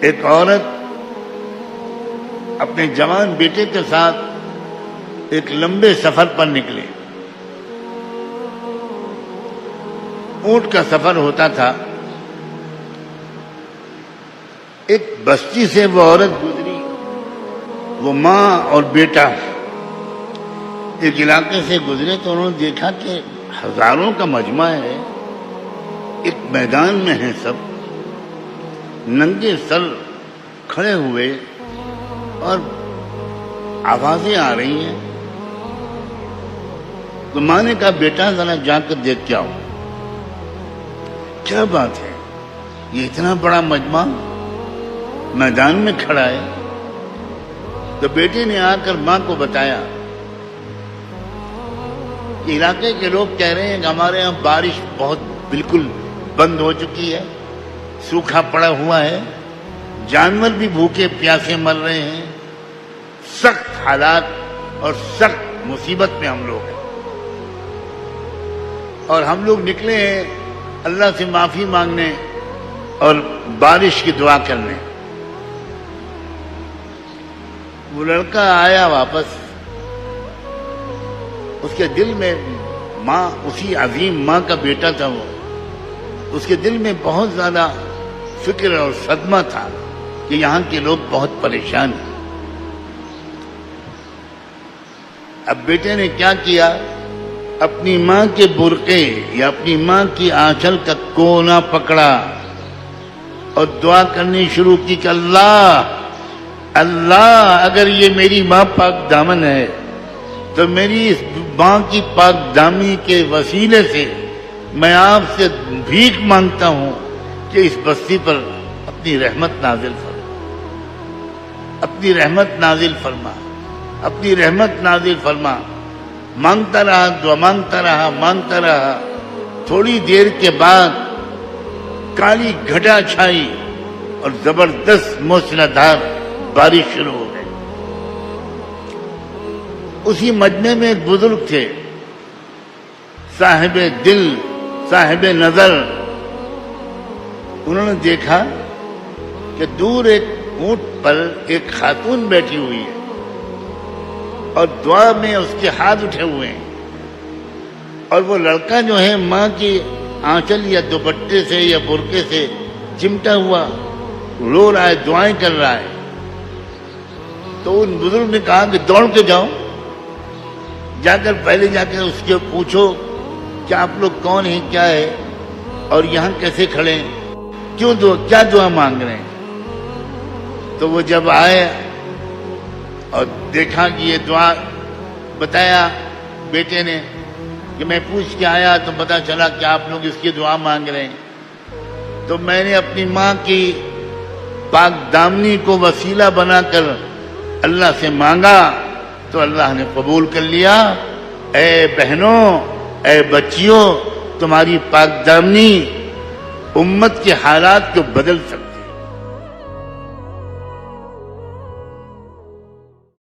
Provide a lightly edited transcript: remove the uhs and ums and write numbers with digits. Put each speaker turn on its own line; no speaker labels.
ایک عورت اپنے جوان بیٹے کے ساتھ ایک لمبے سفر پر نکلے. اونٹ کا سفر ہوتا تھا. ایک بستی سے وہ عورت گزری. وہ ماں اور بیٹا ایک علاقے سے گزرے تو انہوں نے دیکھا کہ ہزاروں کا مجمع ہے. ایک میدان میں ہیں سب ننگے سر کھڑے ہوئے اور آوازیں آ رہی ہیں. تو ماں نے کہا بیٹا ذرا جا کر دیکھ کے آؤ کیا بات ہے. یہ اتنا بڑا مجمع میدان میں کھڑا ہے. تو بیٹے نے آ کر ماں کو بتایا کہ علاقے کے لوگ کہہ رہے ہیں کہ ہمارے یہاں بارش بہت بالکل بند ہو چکی ہے, سوکھا پڑا ہوا ہے, جانور بھی بھوکے پیاسے مر رہے ہیں, سخت حالات اور سخت مصیبت میں ہم لوگ ہیں, اور ہم لوگ نکلے ہیں اللہ سے معافی مانگنے اور بارش کی دعا کرنے. وہ لڑکا آیا واپس. اس کے دل میں ماں, اسی عظیم ماں کا بیٹا تھا وہ, اس کے دل میں بہت زیادہ فکر اور صدمہ تھا کہ یہاں کے لوگ بہت پریشان ہیں. اب بیٹے نے کیا کیا, اپنی ماں کے برقعے یا اپنی ماں کی آنچل کا کونا پکڑا اور دعا کرنی شروع کی کہ اللہ اللہ اگر یہ میری ماں پاک دامن ہے تو میری اس ماں کی پاک دامنی کے وسیلے سے میں آپ سے بھیک مانگتا ہوں کہ اس بستی پر اپنی رحمت نازل فرما, اپنی رحمت نازل فرما, اپنی رحمت نازل فرما. مانگتا رہا, دعا مانگتا رہا, مانگتا رہا. تھوڑی دیر کے بعد کالی گھٹا چھائی اور زبردست موسلادھار بارش شروع ہو گئی. اسی مجمع میں ایک بزرگ تھے, صاحب دل, صاحب نظر. انہوں نے دیکھا کہ دور ایک اونٹ پر ایک خاتون بیٹھی ہوئی ہے اور دعا میں اس کے ہاتھ اٹھے ہوئے ہیں, اور وہ لڑکا جو ہے ماں کی آنچل یا دوپٹے سے یا برقعے سے چمٹا ہوا رو رہا ہے, دعائیں کر رہا ہے. تو ان بزرگ نے کہا کہ دوڑ کے جاؤ, جا کر پہلے جا کے اس کے پوچھو کہ آپ لوگ کون ہیں, کیا ہے, اور یہاں کیسے کھڑے ہیں, کیا دعا مانگ رہے ہیں. تو وہ جب آئے اور دیکھا کہ یہ دعا, بتایا بیٹے نے کہ میں پوچھ کے آیا تو پتا چلا کہ آپ لوگ اس کی دعا مانگ رہے ہیں. تو میں نے اپنی ماں کی پاک دامنی کو وسیلہ بنا کر اللہ سے مانگا تو اللہ نے قبول کر لیا. اے بہنوں, اے بچیوں, تمہاری پاک دامنی امت کے حالات کو بدل سکتی.